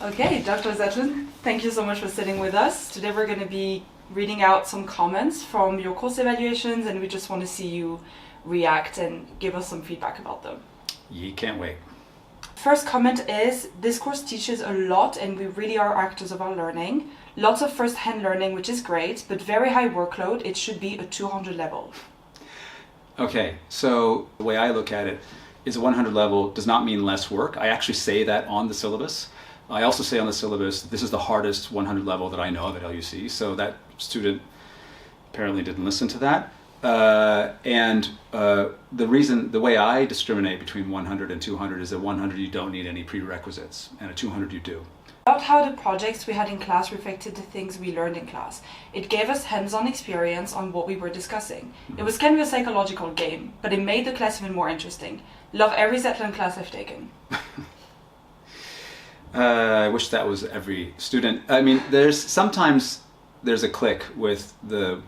Okay, Dr. Zetlin, thank you so much for sitting with us. Today we're going to be reading out some comments from your course evaluations, and we just want to see you react and give us some feedback about them. You can't wait. First comment is, this course teaches a lot and we really are actors of our learning. Lots of first-hand learning, which is great, but very high workload. It should be a 200 level. Okay, so the way I look at it is a 100 level does not mean less work. I actually say that on the syllabus. I also say on the syllabus, this is the hardest 100 level that I know of at LUC, so that student apparently didn't listen to that. The way I discriminate between 100 and 200 is that 100 you don't need any prerequisites, and a 200 you do. About how the projects we had in class reflected the things we learned in class. It gave us hands-on experience on what we were discussing. It was kind of a psychological game, but it made the class even more interesting. Love every Zetlin class I've taken. I wish that was every student. I mean, sometimes there's a click with the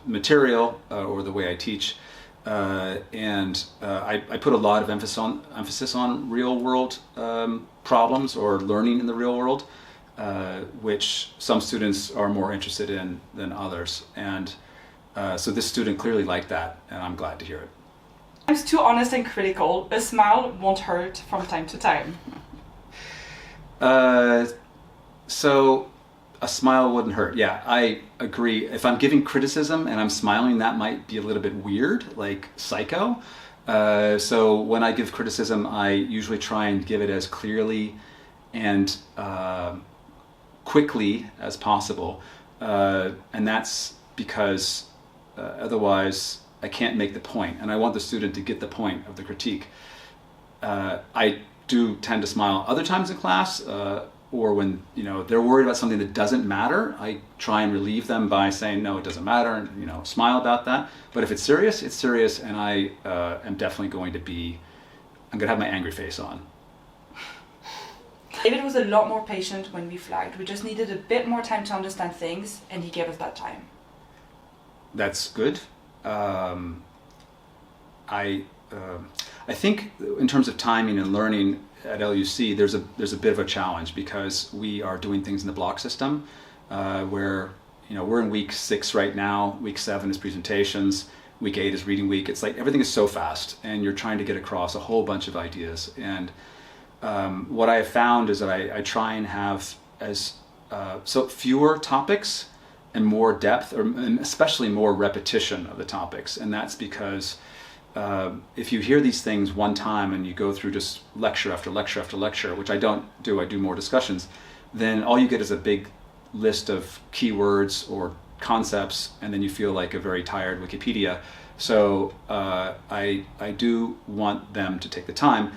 material or the way I teach, and I put a lot of emphasis on real world problems or learning in the real world, which some students are more interested in than others, and so this student clearly liked that, and I'm glad to hear it. I'm too honest and critical. A smile won't hurt from time to time. So a smile wouldn't hurt. Yeah, I agree. If I'm giving criticism and I'm smiling, that might be a little bit weird, like psycho. So when I give criticism, I usually try and give it as clearly and quickly as possible. And that's because otherwise I can't make the point, and I want the student to get the point of the critique. I do tend to smile other times in class, or when they're worried about something that doesn't matter, I try and relieve them by saying, no, it doesn't matter, and smile about that. But if it's serious, it's serious, and I am definitely going to have my angry face on. David was a lot more patient when we flagged. We just needed a bit more time to understand things, and he gave us that time. That's good. I think in terms of timing and learning at LUC, there's a bit of a challenge because we are doing things in the block system, where we're in week 6 right now. Week 7 is presentations. Week 8 is reading week. It's like everything is so fast, and you're trying to get across a whole bunch of ideas. And what I have found is that I try and have so fewer topics and more depth, and especially more repetition of the topics. And that's because if you hear these things one time and you go through just lecture after lecture after lecture, which I don't do, I do more discussions, then all you get is a big list of keywords or concepts, and then you feel like a very tired Wikipedia. So I do want them to take the time.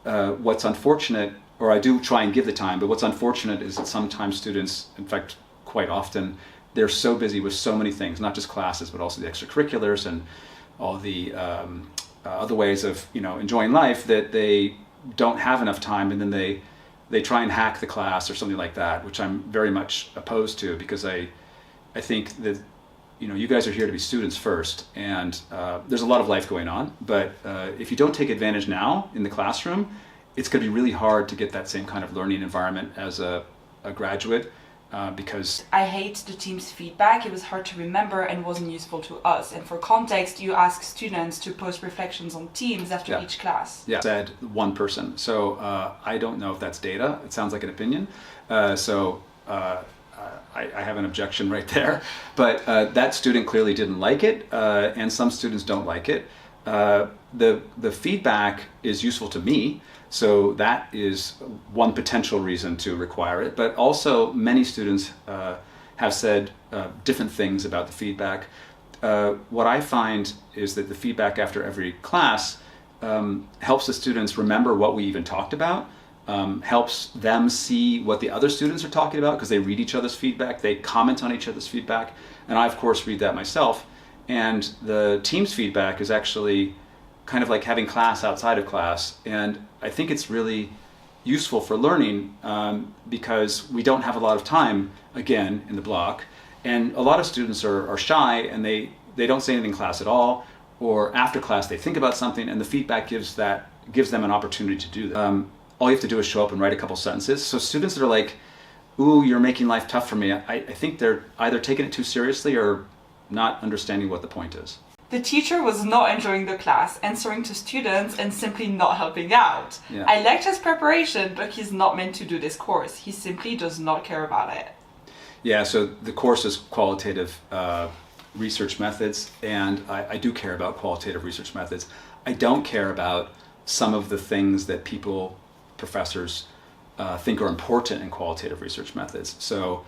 What's unfortunate, or I do try and give the time, but what's unfortunate is that sometimes students, in fact quite often, they're so busy with so many things, not just classes, but also the extracurriculars and all the other ways of enjoying life, that they don't have enough time, and then they try and hack the class or something like that, which I'm very much opposed to, because I think that you guys are here to be students first, and there's a lot of life going on, but if you don't take advantage now in the classroom, it's going to be really hard to get that same kind of learning environment as a graduate. Because I hate the team's feedback. It was hard to remember and wasn't useful to us. And for context, you ask students to post reflections on Teams after each class. Yeah, said one person. So I don't know if that's data. It sounds like an opinion. I have an objection right there. But that student clearly didn't like it, and some students don't like it. The feedback is useful to me. So that is one potential reason to require it, but also many students have said different things about the feedback. What I find is that the feedback after every class helps the students remember what we even talked about, helps them see what the other students are talking about, because they read each other's feedback, they comment on each other's feedback, and I of course read that myself. And the team's feedback is actually kind of like having class outside of class, and I think it's really useful for learning because we don't have a lot of time, again, in the block, and a lot of students are shy, and they don't say anything in class at all, or after class they think about something, and the feedback gives them an opportunity to do that. all you have to do is show up and write a couple sentences. So students that are like, ooh, you're making life tough for me, I think they're either taking it too seriously or not understanding what the point is. The teacher was not enjoying the class, answering to students and simply not helping out. Yeah. I liked his preparation, but he's not meant to do this course. He simply does not care about it. Yeah, so the course is qualitative research methods, and I do care about qualitative research methods. I don't care about some of the things that professors think are important in qualitative research methods. So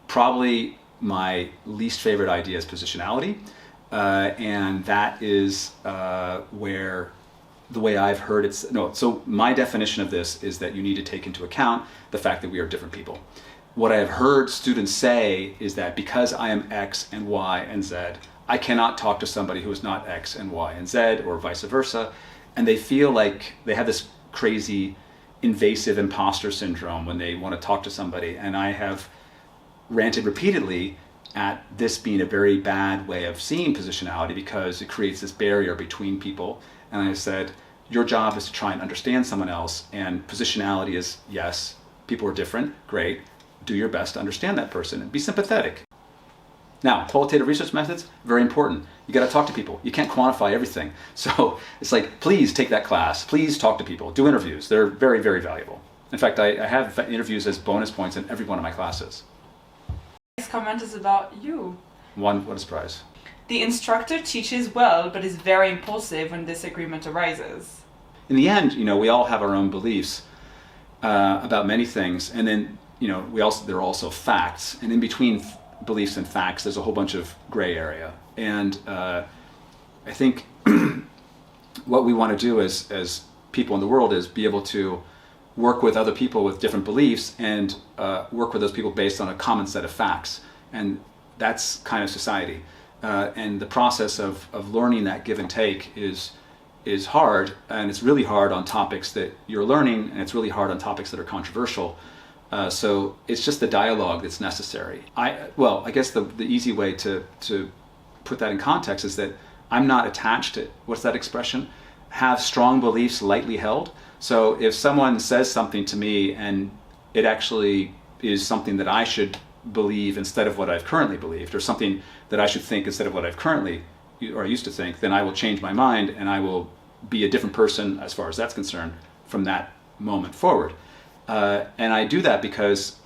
probably my least favorite idea is positionality. And that is where the way I've heard it. So my definition of this is that you need to take into account the fact that we are different people. What I have heard students say is that because I am X and Y and Z, I cannot talk to somebody who is not X and Y and Z, or vice versa. And they feel like they have this crazy invasive imposter syndrome when they want to talk to somebody. And I have ranted repeatedly at this being a very bad way of seeing positionality because it creates this barrier between people. And I said, your job is to try and understand someone else, and positionality is, yes, people are different, great, do your best to understand that person and be sympathetic. Now, qualitative research methods, very important. You got to talk to people. You can't quantify everything. So it's like, please take that class, please talk to people, do interviews. They're very, very valuable. In fact, I have interviews as bonus points in every one of my classes. Next comment is about you. What a surprise. The instructor teaches well, but is very impulsive when disagreement arises. In the end, we all have our own beliefs about many things, and then, there are also facts, and in between beliefs and facts, there's a whole bunch of gray area. And I think what we want to do as people in the world is be able to work with other people with different beliefs and work with those people based on a common set of facts. And that's kind of society. And the process of learning that give and take is hard, and it's really hard on topics that you're learning, and it's really hard on topics that are controversial. So it's just the dialogue that's necessary. I guess the easy way to put that in context is that I'm not attached to, what's that expression? Have strong beliefs lightly held. So if someone says something to me and it actually is something that I should believe instead of what I've currently believed, or something that I should think instead of what I've currently or used to think, then I will change my mind and I will be a different person as far as that's concerned from that moment forward. And I do that because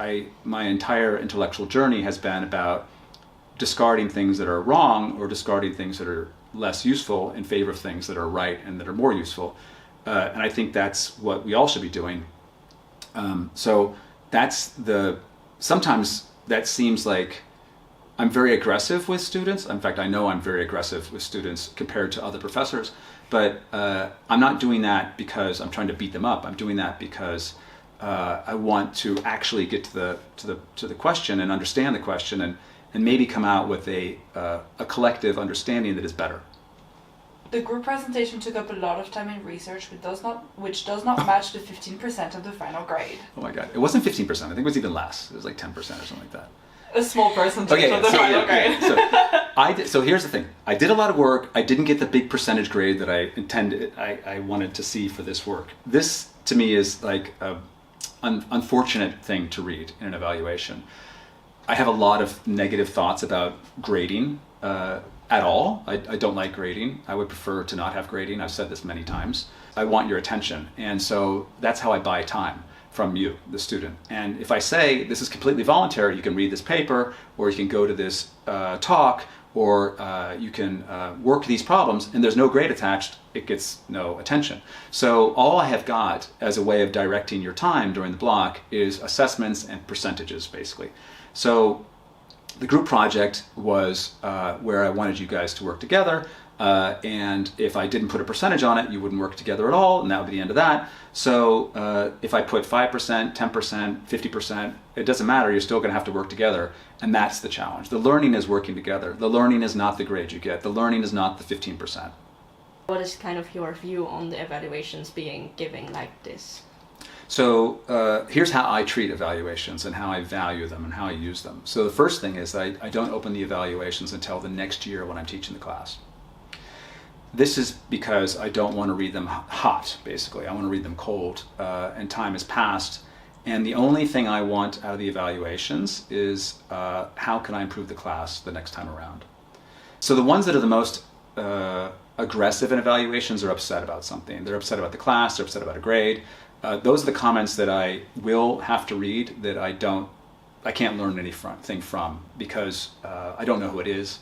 my entire intellectual journey has been about discarding things that are wrong or discarding things that are less useful in favor of things that are right and that are more useful. And I think that's what we all should be doing. So sometimes that seems like I'm very aggressive with students. In fact, I know I'm very aggressive with students compared to other professors, but I'm not doing that because I'm trying to beat them up. I'm doing that because I want to actually get to the question and understand the question and maybe come out with a collective understanding that is better. The group presentation took up a lot of time in research, which does not match the 15% of the final grade. Oh my God, it wasn't 15%. I think it was even less. It was like 10% or something like that. A small percentage of the final grade. So here's the thing. I did a lot of work. I didn't get the big percentage grade that I intended. I wanted to see for this work. This, to me, is like an unfortunate thing to read in an evaluation. I have a lot of negative thoughts about grading at all. I don't like grading. I would prefer to not have grading. I've said this many times. I want your attention. And so that's how I buy time from you, the student. And if I say this is completely voluntary, you can read this paper, or you can go to this talk, or you can work these problems, and there's no grade attached, it gets no attention. So all I have got as a way of directing your time during the block is assessments and percentages, basically. So the group project was where I wanted you guys to work together, and if I didn't put a percentage on it, you wouldn't work together at all, and that would be the end of that. So if I put 5%, 10%, 50%, it doesn't matter, you're still going to have to work together, and that's the challenge. The learning is working together. The learning is not the grade you get. The learning is not the 15%. What is kind of your view on the evaluations being given like this? So here's how I treat evaluations and how I value them and how I use them. So the first thing is I don't open the evaluations until the next year when I'm teaching the class. this is because I don't want to read them hot, basically. I want to read them cold, and time has passed. And the only thing I want out of the evaluations is how can I improve the class the next time around. So the ones that are the most aggressive in evaluations are upset about something. They're upset about the class, they're upset about a grade. Those are the comments that I will have to read that I can't learn anything from because I don't know who it is.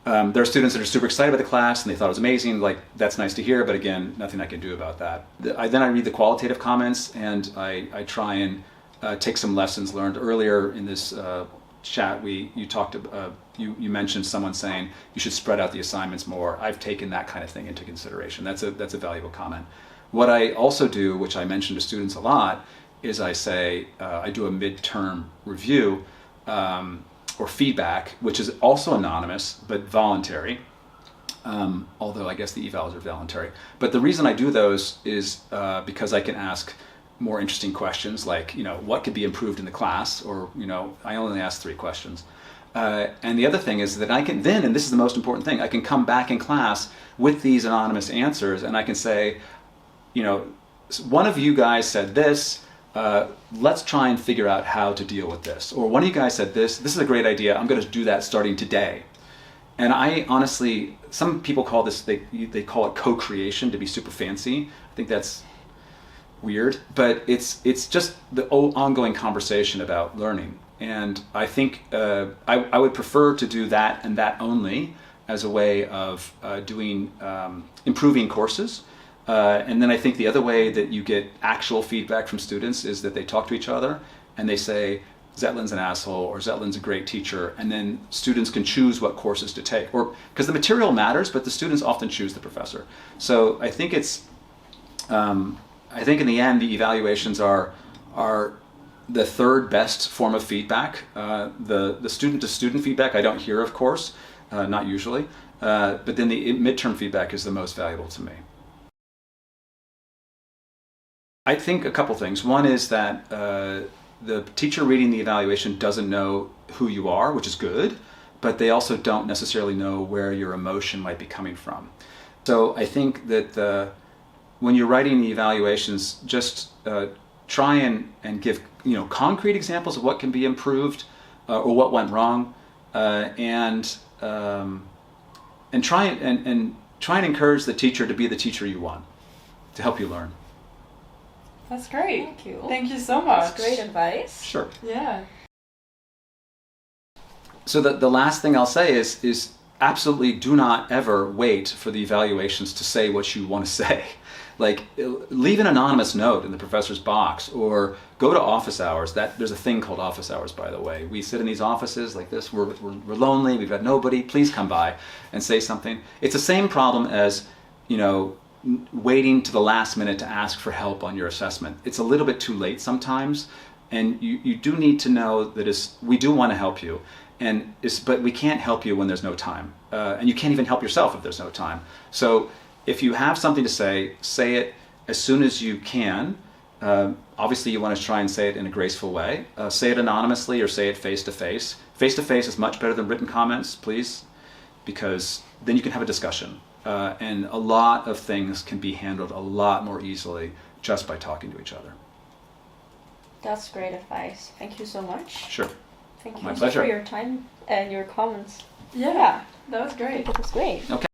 There are students that are super excited about the class and they thought it was amazing. Like, that's nice to hear, but again, nothing I can do about that. Then I read the qualitative comments and I try and take some lessons learned. Earlier in this chat, you mentioned someone saying you should spread out the assignments more. I've taken that kind of thing into consideration. That's a valuable comment. What I also do, which I mention to students a lot, is I say I do a midterm review. Or feedback, which is also anonymous but voluntary, although I guess the evals are voluntary. But the reason I do those is because I can ask more interesting questions, like, what could be improved in the class, or, I only ask 3 questions. And the other thing is that I can then, and this is the most important thing, I can come back in class with these anonymous answers and I can say, one of you guys said this, let's try and figure out how to deal with this. Or one of you guys said this is a great idea, I'm going to do that starting today. And I honestly, some people call this, they call it co-creation, to be super fancy. I think that's weird, but it's just the ongoing conversation about learning. And I think I would prefer to do that and that only as a way of improving courses. And then I think the other way that you get actual feedback from students is that they talk to each other and they say, Zetlin's an asshole, or Zetlin's a great teacher, and then students can choose what courses to take. Or because the material matters, but the students often choose the professor. So I think I think in the end the evaluations are the third best form of feedback. The student-to-student feedback I don't hear, of course, not usually, but then the midterm feedback is the most valuable to me. I think a couple things. One is that the teacher reading the evaluation doesn't know who you are, which is good, but they also don't necessarily know where your emotion might be coming from. So I think that when you're writing the evaluations, just try and give concrete examples of what can be improved or what went wrong, and try and encourage the teacher to be the teacher you want, to help you learn. That's great. Thank you. Thank you so much. That's great advice. Sure. Yeah. So the last thing I'll say is absolutely do not ever wait for the evaluations to say what you want to say. Like, leave an anonymous note in the professor's box, or go to office hours. There's a thing called office hours, by the way. We sit in these offices like this. We're lonely. We've got nobody. Please come by and say something. It's the same problem as, waiting to the last minute to ask for help on your assessment. It's a little bit too late sometimes, and you do need to know that we do want to help you, but we can't help you when there's no time, and you can't even help yourself if there's no time. So if you have something to say it as soon as you can. Obviously you want to try and say it in a graceful way. Say it anonymously or say it face-to-face. Face-to-face is much better than written comments, please, because then you can have a discussion. And a lot of things can be handled a lot more easily just by talking to each other. That's great advice. Thank you so much. Sure. Thank you My pleasure. for your time and your comments. Yeah, that was great. It was great. Okay.